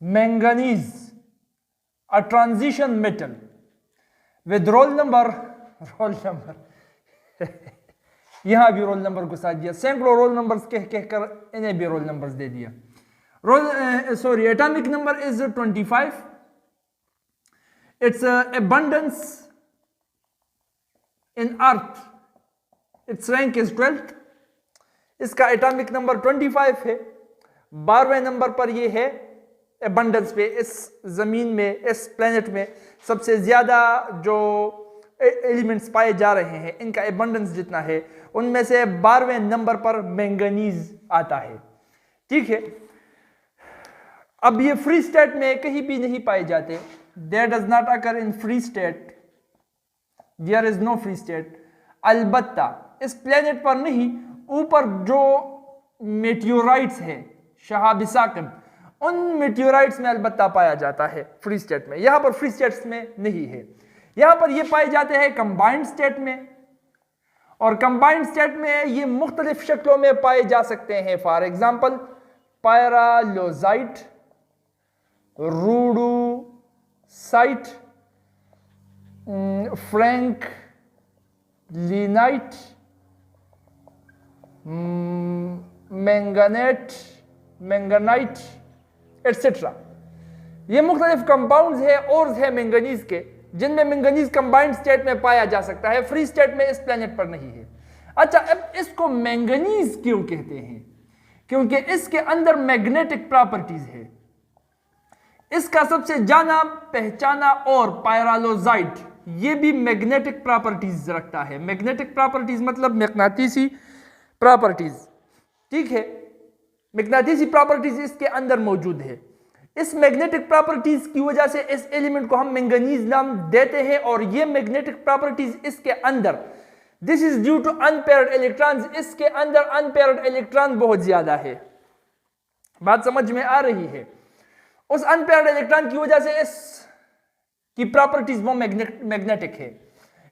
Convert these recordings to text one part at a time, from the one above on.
Manganese a transition metal with roll number यहां भी roll number घुसा दिया, सैकड़ों रोल नंबर्स कह कहकर इन्हें भी रोल नंबर्स दे दिया। Atomic number is 25, it's abundance in earth, it's rank is 12th, इसका एटॉमिक नंबर 25 है। 12वें नंबर पर ये है एबंडेंस पे, इस जमीन में, इस प्लेनेट में सबसे ज्यादा जो एलिमेंट्स पाए जा रहे हैं इनका एबंडेंस जितना है उनमें से 12वें नंबर पर मैंगनीज आता है। ठीक है, अब ये फ्री स्टेट में कहीं भी नहीं पाए जाते, there does not occur in free state, there is no free state. अलबत्ता इस प्लेनेट पर नहीं, ऊपर जो मेटियोराइट्स है शहाब साकिब, उन मेटियोराइट्स में अलबत्ता पाया जाता है फ्री स्टेट में, यहां पर फ्री स्टेट्स में नहीं है। यहां पर ये पाए जाते हैं कंबाइंड स्टेट में, और कंबाइंड स्टेट में ये मुख्तलिफ शक्लों में पाए जा सकते हैं। For example pyrolusite, rhodochrosite, franklinite, manganite etcetera. ये मुख्तलिफ कंपाउंड्स है और है मैंगनीज के, जिनमें मैंगनीज कंबाइंड स्टेट में पाया जा सकता है, फ्री स्टेट में इस प्लेनेट पर नहीं है। अच्छा, अब इसको मैंगनीज क्यों कहते हैं? क्योंकि इसके अंदर मैग्नेटिक प्रॉपर्टीज है। इसका सबसे जाना पहचाना और पायरालोजाइट, ये भी मैग्नेटिक प्रॉपर्टीज रखता है। मैग्नेटिक प्रॉपर्टीज मतलब मकनातीसी प्रॉपर्टीज। ठीक है, मैग्नेटिसी प्रॉपर्टीज इसके अंदर मौजूद है। इस मैग्नेटिक प्रॉपर्टीज की वजह से इस एलिमेंट को हम मैंगनीज नाम देते हैं, और ये मैग्नेटिक प्रॉपर्टीज इसके अंदर, this is due to unpaired electrons, इसके अंदर अनपेयर्ड इलेक्ट्रॉन बहुत ज्यादा है। बात समझ में आ रही है? उस अनपेयर्ड इलेक्ट्रॉन की वजह से इस की प्रॉपर्टीज वो मैग्नेटिक है,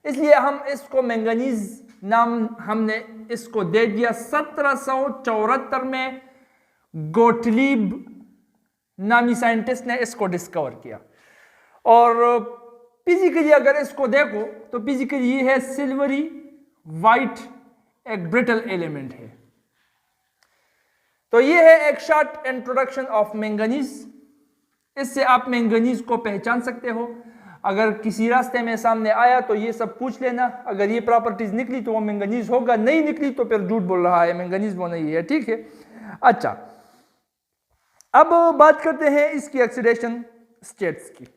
इसलिए हम इसको मैंगनीज नाम हमने इसको दे दिया। 1774 में गोटलीब नामी साइंटिस्ट ने इसको डिस्कवर किया। और फिजिकली अगर इसको देखो तो फिजिकली ये है सिल्वरी वाइट, एक ब्रिटल एलिमेंट है। तो ये है एक शॉर्ट इंट्रोडक्शन ऑफ मैंगनीज। इससे आप मैंगनीज को पहचान सकते हो। अगर किसी रास्ते में सामने आया तो ये सब पूछ लेना, अगर ये प्रॉपर्टीज निकली तो वो मैंगनीज होगा, नहीं निकली तो फिर झूठ बोल रहा है, मैंगनीज वो नहीं है। ठीक है, अच्छा अब बात करते हैं इसकी ऑक्सीडेशन स्टेट्स की।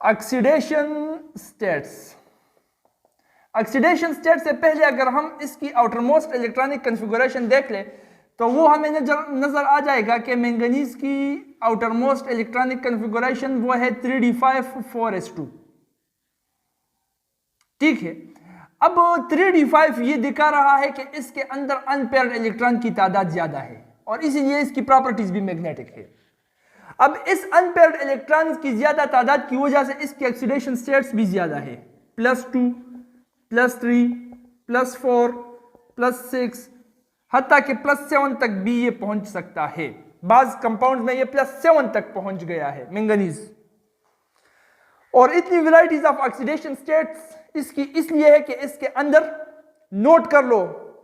ऑक्सीडेशन स्टेट से पहले अगर हम इसकी आउटरमोस्ट इलेक्ट्रॉनिक कॉन्फ़िगरेशन देख ले तो वो हमें नजर आ जाएगा कि मैंगनीज की आउटरमोस्ट इलेक्ट्रॉनिक कॉन्फ़िगरेशन वो है 3d5 4s2। ठीक है, अब 3d5 ये दिखा रहा है कि इसके अंदर अनपेयर्ड इलेक्ट्रॉन की तादाद ज्यादा है, और इसीलिए इसकी प्रॉपर्टीज भी मैग्नेटिक है। अब इस अनपेयर्ड इलेक्ट्रॉन्स की ज्यादा तादाद की वजह से इसकी ऑक्सीडेशन स्टेट्स भी ज्यादा है, +2, +3, +4, +6, हत्ता कि +7 तक भी ये पहुंच सकता है। बाज कंपाउंड में ये +7 तक पहुंच गया है मैंगनीज। और इतनी वैरायटीज ऑफ ऑक्सीडेशन स्टेट्स इसकी इसलिए है कि इसके अंदर, नोट कर लो,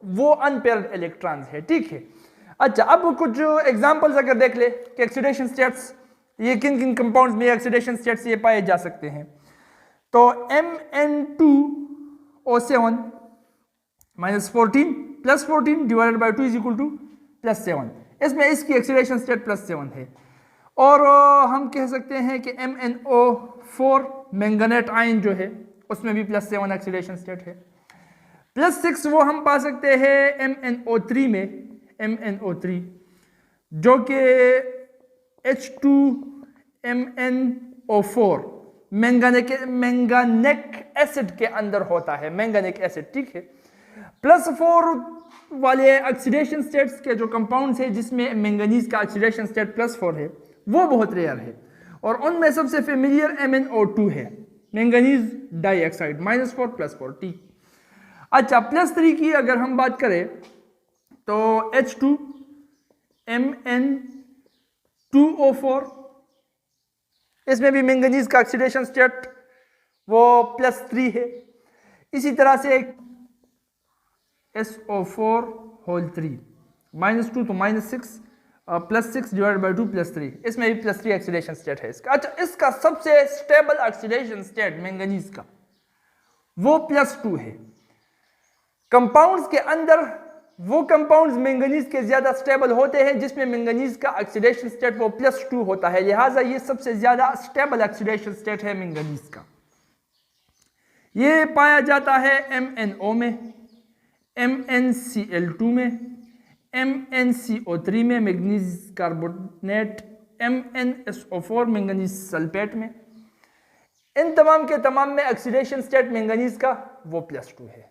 वो अनपेयर्ड इलेक्ट्रॉन्स है। ठीक है, अच्छा अब कुछ एग्जांपल्स अगर देख ले कि ऑक्सीडेशन स्टेट्स ये किन किन कंपाउंड्स में ऑक्सीडेशन स्टेट्स ये पाए जा सकते हैं, तो MN2O7 -14 +14 डिवाइडेड बाय 2 = +7, इसमें इसकी ऑक्सीडेशन स्टेट +7 है। और हम कह सकते हैं कि MnO4 मैंगनेट आयन जो है उसमें भी +7 ऑक्सीडेशन स्टेट है। +6 वो हम पा सकते हैं MnO3 में, MnO3 जो कि H2MnO4 मैंगानिक एसिड के अंदर होता है, मैंगानिक एसिड। ठीक है, +4 वाले ऑक्सीडेशन स्टेट्स के जो कंपाउंड्स है जिसमें मैंगनीज का ऑक्सीडेशन स्टेट +4 है वो बहुत रेयर है, और उनमें सबसे फेमिलियर MnO2 है, मैंगनीज डाइऑक्साइड, -4 +4। ठीक, अच्छा +3 की अगर हम बात करें तो H2MnO4 2O4, इसमें भी मैंगनीज का ऑक्सीडेशन स्टेट वो +3 है। इसी तरह से SO4 होल 3 -2 तो -6 +6 डिवाइड बाई 2 +3, इसमें भी +3 ऑक्सीडेशन स्टेट है इसका। अच्छा, इसका सबसे स्टेबल ऑक्सीडेशन स्टेट मैंगनीज का वो +2 है। कंपाउंड्स के अंदर वो कंपाउंड्स मैंगनीज के ज्यादा स्टेबल होते हैं जिसमें मैंगनीज का ऑक्सीडेशन स्टेट वो +2 होता है, लिहाजा ये सबसे ज्यादा स्टेबल ऑक्सीडेशन स्टेट है मैंगनीज का। ये पाया जाता है MnO में, MnCl2 में, MnCO3 में manganese carbonate, MnSO4 manganese sulphate में। इन तमाम के तमाम में ऑक्सीडेशन स्टेट मैंगनीज का वो +2 है।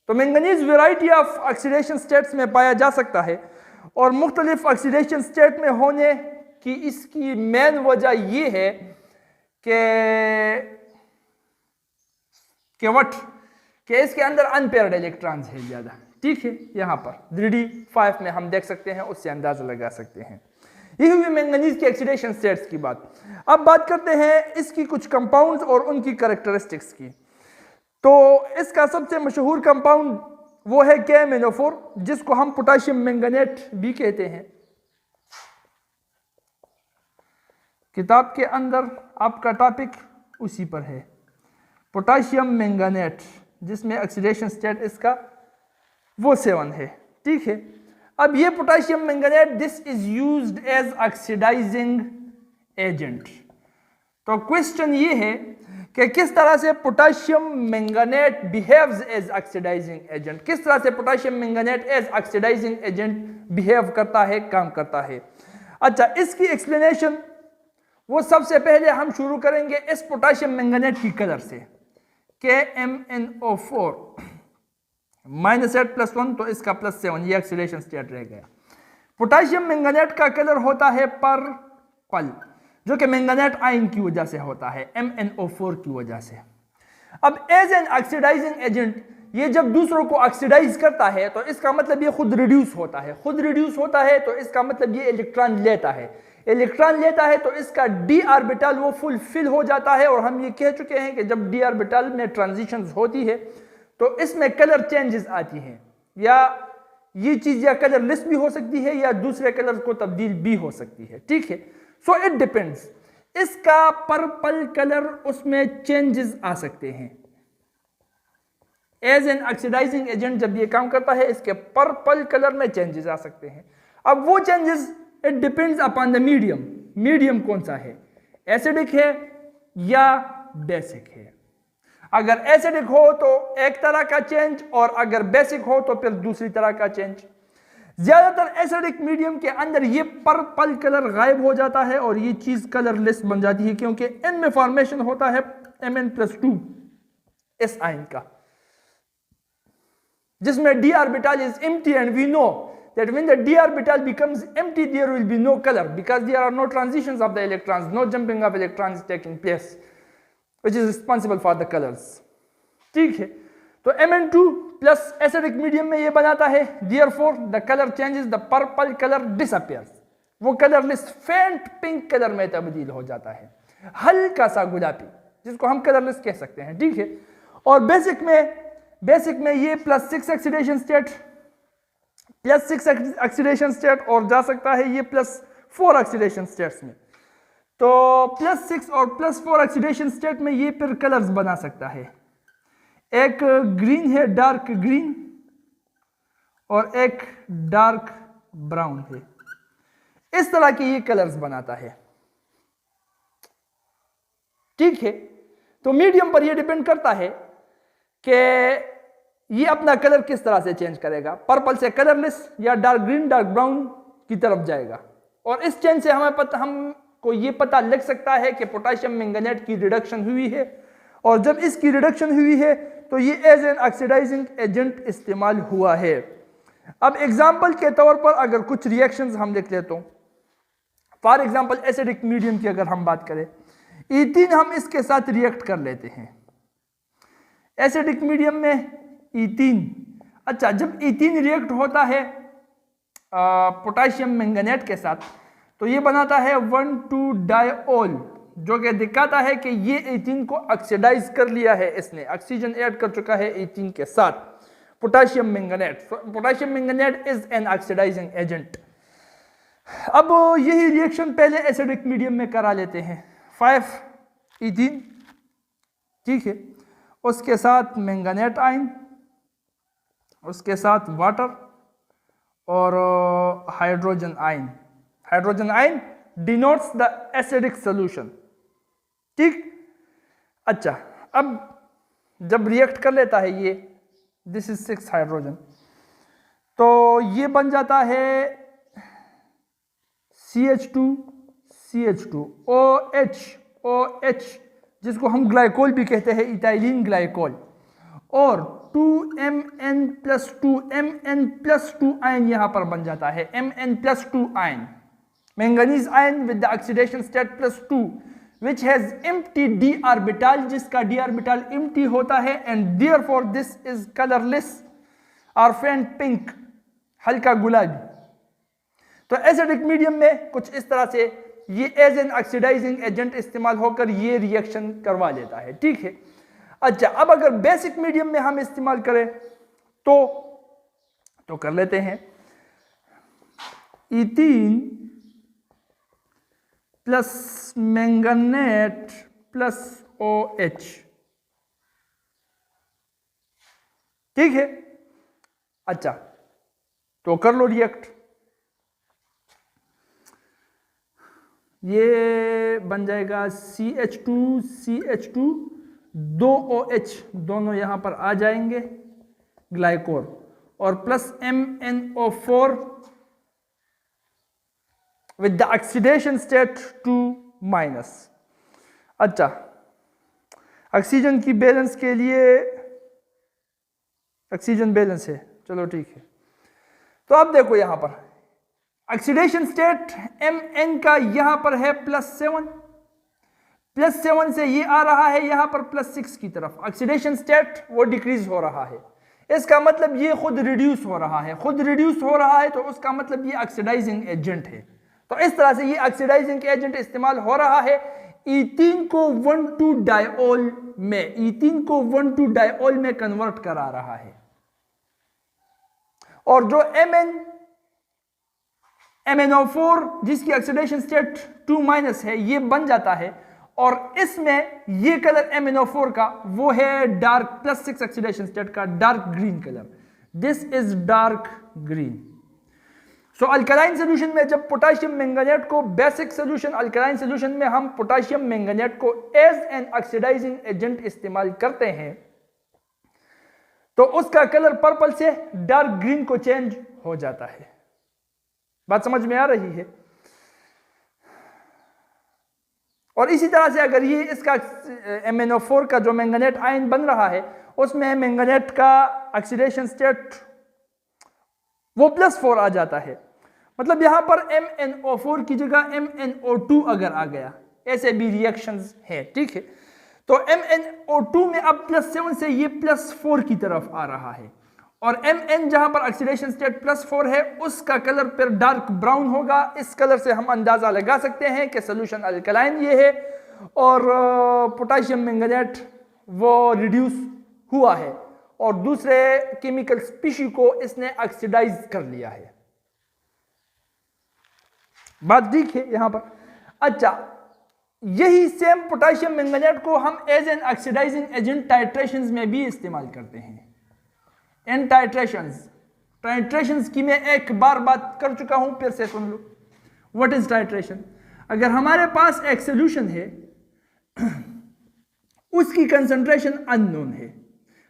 तो manganese variety of oxidation states में पाया जा सकता है और मुख्तलिफ ऑक्सीडेशन स्टेट में होने की इसकी मेन वजह यह है कि इसके अंदर अनपेयर्ड इलेक्ट्रॉन्स है ज्यादा। ठीक है, यहां पर 3D5 में हम देख सकते हैं, उससे अंदाजा लगा सकते हैं। ये हुई मैंगनीज के ऑक्सीडेशन स्टेट्स की बात। अब बात करते हैं इसकी कुछ कंपाउंड्स और उनकी कैरेक्टरिस्टिक्स की। तो इसका सबसे मशहूर कंपाउंड वो है KMnO4, जिसको हम पोटेशियम मैंगनेट भी कहते हैं। किताब के अंदर आपका टॉपिक उसी पर है, पोटेशियम मैंगनेट, जिसमें ऑक्सीडेशन स्टेट इसका वो 7 है। ठीक है, अब ये potassium manganate this is used as oxidising agent. तो क्वेश्चन ये है कि किस तरह से potassium manganate behaves as oxidising agent, किस तरह से potassium manganate as oxidising agent behave करता है, काम करता है। अच्छा, इसकी एक्सप्लेनेशन वो सबसे पहले हम शुरू करेंगे इस पोटेशियम मैंगनेट की कलर से। KMnO4 -8 +1 तो इसका +7, ये ऑक्सीडेशन स्टेट रह गया। पोटेशियम मैंगनेट का कलर होता है पर्पल, जो कि मैंगनेट आयन की वजह से होता है, MnO4 की वजह से। अब एज एन ऑक्सीडाइजिंग एजेंट ये जब दूसरों को ऑक्सीडाइज करता है तो इसका मतलब ये खुद रिड्यूस होता है। खुद रिड्यूस होता है तो इसका मतलब ये इलेक्ट्रॉन लेता है। इलेक्ट्रॉन लेता है तो इसका d ऑर्बिटल वो फुलफिल हो जाता है। और हम ये कह चुके हैं कि जब d ऑर्बिटल में ट्रांजिशंस होती है तो इसमें कलर चेंजेस आती हैं, या ये चीज या कलरलेस भी हो सकती है या दूसरे कलर को तब्दील भी हो सकती है। ठीक है, सो इट डिपेंड्स। इसका पर्पल कलर उसमें चेंजेस आ सकते हैं। एज एन ऑक्सीडाइजिंग एजेंट जब ये काम करता है इसके पर्पल कलर में चेंजेस आ सकते हैं। अब वो changes it depends upon the medium. Medium कौन सा है, एसिडिक है या बेसिक है। अगर एसिडिक हो तो एक तरह का चेंज और अगर बेसिक हो तो फिर दूसरी तरह का चेंज। ज्यादातर एसिडिक मीडियम के अंदर ये पर्पल कलर गायब हो जाता है और ये चीज कलरलेस बन जाती है, क्योंकि इनमें फॉर्मेशन होता है Mn+2 इस आयन का, जिसमें d orbital is empty and we know that when the d orbital becomes empty there will be no color because there are no transitions of the electrons, no jumping of electrons taking place which is responsible for the colors. ठीक है, तो Mn2 plus acidic medium में ये बनाता है, therefore the color changes, the purple color disappears, वो colourless फेंट pink colour में तब्दील हो जाता है, हल्का सा गुलाबी, जिसको हम कलरलेस कह सकते हैं। ठीक है, और बेसिक में ये +6 ऑक्सीडेशन स्टेट और जा सकता है ये +4 ऑक्सीडेशन स्टेट्स में। तो +6 और +4 ऑक्सीडेशन स्टेट में ये फिर कलर्स बना सकता है। एक ग्रीन है, डार्क ग्रीन, और एक डार्क ब्राउन है। इस तरह के ये कलर्स बनाता है। ठीक है, तो मीडियम पर ये डिपेंड करता है कि ये अपना कलर किस तरह से चेंज करेगा, पर्पल से कलरलेस या डार्क ग्रीन डार्क ब्राउन की तरफ जाएगा। और इस चेंज से हमको ये पता लग सकता है कि पोटेशियम मैंगनेट की रिडक्शन हुई है, और जब इसकी रिडक्शन हुई है तो ये एज एन ऑक्सीडाइजिंग एजेंट इस्तेमाल हुआ है। अब एग्जाम्पल के तौर पर अगर कुछ रिएक्शंस हम लिख लेते हो, फॉर एग्जाम्पल एसिडिक मीडियम की अगर हम बात करें, E3 हम इसके साथ रिएक्ट कर लेते हैं एसिडिक मीडियम में E3। अच्छा, जब E3 रिएक्ट होता है पोटाशियम मैंगनेट के साथ, तो ये बनाता है 1,2-डायोल, जो कि दिखाता है कि ये 18 को ऑक्सीडाइज कर लिया है, इसने ऑक्सीजन ऐड कर चुका है 18 के साथ, potassium manganate. Potassium manganate is an oxidising agent. अब यही रिएक्शन पहले एसिडिक मीडियम में करा लेते हैं, 5 ठीक है, उसके साथ मैंगनेट आयन, उसके साथ वाटर और hydrogen ion. Hydrogen ion denotes the acidic solution, ठीक। अच्छा, अब जब रिएक्ट कर लेता है ये, दिस इज 6 हाइड्रोजन, तो ये बन जाता है CH2 OH, जिसको हम ग्लाइकोल भी कहते हैं, इथाइलिन ग्लाइकोल, और 2Mn+2 आयन यहां पर बन जाता है, Mn+2 ion, manganese ion with the oxidation state +2 which has empty d orbital, जिसका d orbital empty होता है, and therefore this is colorless or faint pink, हल्का गुलाबी। तो एसिडिक मीडियम में कुछ इस तरह से ये एज एन ऑक्सीडाइजिंग एजेंट इस्तेमाल होकर ये रिएक्शन करवा लेता है, ठीक है। अच्छा, अब अगर बेसिक मीडियम में हम इस्तेमाल करें तो कर लेते हैं, ethene plus manganate plus OH, ठीक है। अच्छा, तो कर लो रिएक्ट, ये बन जाएगा CH2 2 OH, दोनों यहां पर आ जाएंगे, ग्लाइकोल, और plus MnO4 with the oxidation state 2-। अच्छा, ऑक्सीजन की बैलेंस के लिए ऑक्सीजन बैलेंस है, चलो ठीक है। तो अब देखो यहां पर ऑक्सीडेशन स्टेट Mn का यहां पर है +7 से ये आ रहा है यहां पर +6 की तरफ, ऑक्सीडेशन स्टेट वो डिक्रीज हो रहा है, इसका मतलब ये खुद रिड्यूस हो रहा है, तो उसका मतलब ये ऑक्सीडाइजिंग एजेंट है। तो इस तरह से ये ऑक्सीडाइजिंग एजेंट इस्तेमाल हो रहा है, इथीन को 1,2-डायोल में कन्वर्ट करा रहा है, और जो MnO4 जिसकी ऑक्सीडेशन स्टेट 2- है, ये बन जाता है, और इसमें ये कलर MnO4 का वो है डार्क +6 ऑक्सीडेशन स्टेट का dark green colour, this is dark green. So alkaline solution में जब पोटाशियम मैंगनेट को, बेसिक सोल्यूशन अल्कलाइन सोल्यूशन में हम पोटाशियम मैंगनेट को एज एन ऑक्सीडाइजिंग एजेंट इस्तेमाल करते हैं, तो उसका कलर पर्पल से डार्क ग्रीन को चेंज हो जाता है। बात समझ में आ रही है? और इसी तरह से अगर ये इसका MnO4 का जो मैंगनेट आयन बन रहा है, उसमें मैंगनेट का ऑक्सीडेशन स्टेट वो +4 आ जाता है, मतलब यहां पर MnO4 की जगह MnO2 अगर आ गया, ऐसे भी रिएक्शंस हैं, ठीक है। तो MnO2 में अब +7 से ये +4 की तरफ आ रहा है, और Mn जहां पर ऑक्सीडेशन स्टेट +4 है, उसका कलर फिर डार्क ब्राउन होगा। इस कलर से हम अंदाजा लगा सकते हैं कि सोल्यूशन अल्कलाइन ये है, और पोटाशियम मैंगनेट वो रिड्यूस हुआ है, और दूसरे केमिकल स्पीशी को इसने ऑक्सीडाइज कर लिया है। बात ठीक है यहां पर? अच्छा, यही सेम पोटाशियम मैंगनेट को हम as an oxidising agent titrations में भी इस्तेमाल करते हैं। एन टाइट्रेशंस की मैं एक बार बात कर चुका हूं, फिर से सुन लो। What is titration? अगर हमारे पास एक सोल्यूशन है, उसकी कंसंट्रेशन अननोन है,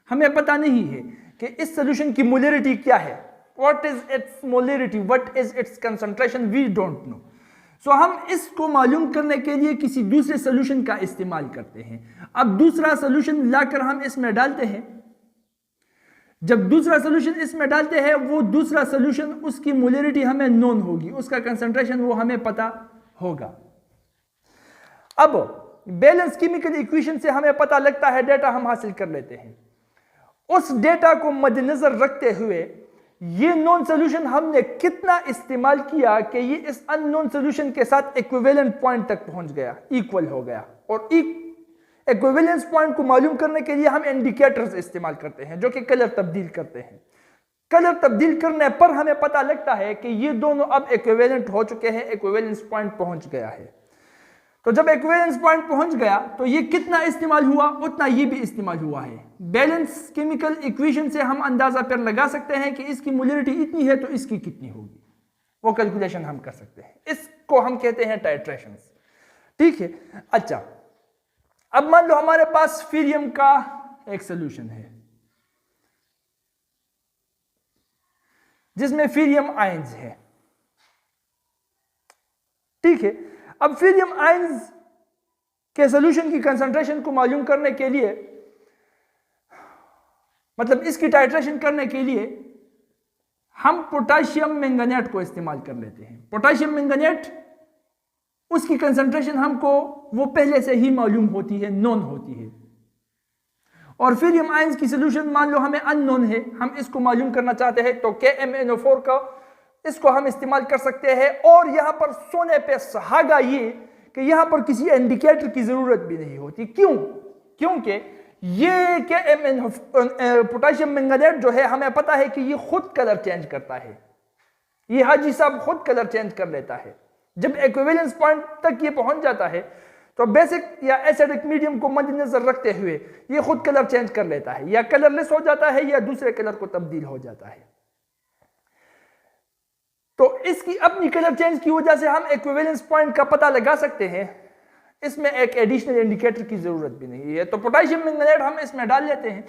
हमें पता नहीं है कि इस सोल्यूशन की मोलरिटी क्या है, what is its molarity, what is its concentration, we don't know. So हम इसको मालूम करने के लिए किसी दूसरे सोल्यूशन का इस्तेमाल करते हैं। अब दूसरा सोल्यूशन लाकर हम इसमें डालते हैं, जब दूसरा सोल्यूशन इसमें डालते हैं, वो दूसरा सोल्यूशन उसकी मोलरिटी हमें नोन होगी, उसका कंसंट्रेशन वो हमें पता होगा। अब बैलेंस केमिकल इक्वेशन से हमें पता लगता है, डेटा हम हासिल कर लेते हैं। उस डेटा को मद्देनजर रखते हुए ये नॉन सोल्यूशन हमने कितना इस्तेमाल किया कि ये इस अननोन सोल्यूशन के साथ इक्विवेलेंट पॉइंट तक पहुंच गया, इक्वल हो गया। और इक्विवेलेंस पॉइंट को मालूम करने के लिए हम इंडिकेटर्स इस्तेमाल करते हैं जो कि कलर तब्दील करते हैं। कलर तब्दील करने पर हमें पता लगता है कि ये दोनों अब इक्विवेलेंट हो चुके हैं, इक्विवेलेंस पॉइंट पहुंच गया है। तो जब इक्विवेलेंस पॉइंट पहुंच गया तो ये कितना इस्तेमाल हुआ, उतना ये भी इस्तेमाल हुआ है। बैलेंस केमिकल इक्वेशन से हम अंदाजा पर लगा सकते हैं कि इसकी मोलरिटी इतनी है तो इसकी कितनी होगी, वो कैलकुलेशन हम कर सकते हैं। इसको हम कहते हैं टाइट्रेशंस, ठीक है। अच्छा, अब मान लो हमारे पास फीरियम का एक सोल्यूशन है जिसमें फीरियम आयंस है, ठीक है। अब फीरियम आयंस के सॉल्यूशन की कंसंट्रेशन को मालूम करने के लिए, मतलब इसकी टाइट्रेशन करने के लिए हम पोटेशियम मैंगनेट को इस्तेमाल कर लेते हैं। पोटेशियम मैंगनेट, उसकी कंसंट्रेशन हमको वो पहले से ही मालूम होती है, नोन होती है। और फीरियम आयंस की सॉल्यूशन मान लो हमें अननोन है, हम इसको मालूम करना चाहते हैं तो KMnO4 का इसको हम इस्तेमाल कर सकते हैं। और यहां पर सोने पे सुहागा ये कि यहां पर किसी इंडिकेटर की जरूरत भी नहीं होती। क्यों? क्योंकि ये पोटेशियम मैंगनेट जो है हमें पता है कि ये खुद कलर चेंज करता है, ये हाजी साहब खुद कलर चेंज कर लेता है। जब इक्विवेलेंस पॉइंट तक ये पहुंच जाता है तो बेसिक या एसिडिक मीडियम को मद्देनजर रखते हुए ये खुद कलर चेंज कर लेता है, या कलरलेस हो जाता है या दूसरे कलर को तब्दील हो जाता है। तो इसकी अपनी कलर चेंज की वजह से हम इक्विवेलेंस पॉइंट का पता लगा सकते हैं, इसमें एक एडिशनल इंडिकेटर की जरूरत भी नहीं है। तो पोटेशियम मैंगनेट हम इसमें डाल लेते हैं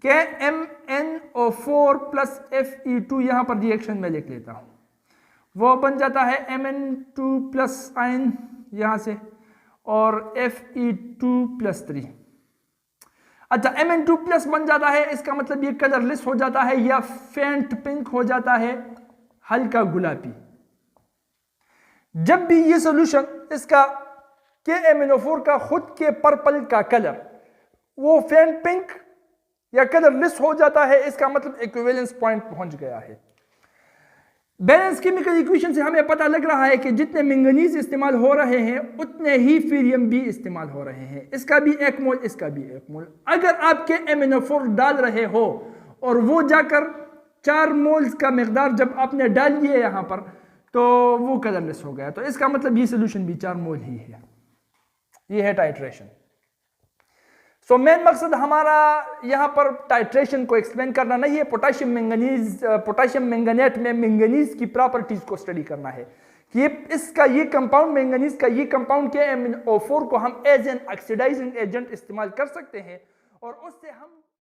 KMnO4 प्लस Fe2, यहां पर रिएक्शन में लिख लेता हूं, वो बन जाता है Mn2 प्लस आयन यहां से और Fe2 प्लस 3। अच्छा, Mn2 प्लस बन जाता है, इसका मतलब ये कलरलेस हो जाता है या फेंट पिंक हो जाता है, हल्का गुलाबी। जब भी ये सॉल्यूशन इसका KMnO4 का खुद के पर्पल का कलर वो फेंट पिंक या कलरलेस हो जाता है, इसका मतलब इक्विवेलेंस पॉइंट पहुंच गया है। बैलेंस केमिकल इक्वेशन से हमें पता लग रहा है कि जितने मैंगनीज इस्तेमाल हो रहे हैं उतने ही फीरियम भी इस्तेमाल हो रहे हैं। इसका भी 1 मोल, इसका भी 1 मोल। अगर आप KMnO4 डाल रहे हो और वो जाकर 4 मोल्स का मिकदार जब आपने डाल दिया यहां पर तो वो कलरलेस हो गया, तो इसका मतलब ये सोल्यूशन भी 4 मोल ही है। ये है टाइट्रेशन। सो मेन मकसद हमारा यहां पर टाइट्रेशन को एक्सप्लेन करना नहीं है, पोटेशियम मैंगनेट में मैंगनीज की प्रॉपर्टीज को स्टडी करना है कि इसका ये कंपाउंड, मैंगनीज का ये कंपाउंड KMnO4 को हम एज एन ऑक्सीडाइजिंग एजेंट इस्तेमाल कर सकते हैं और उससे हम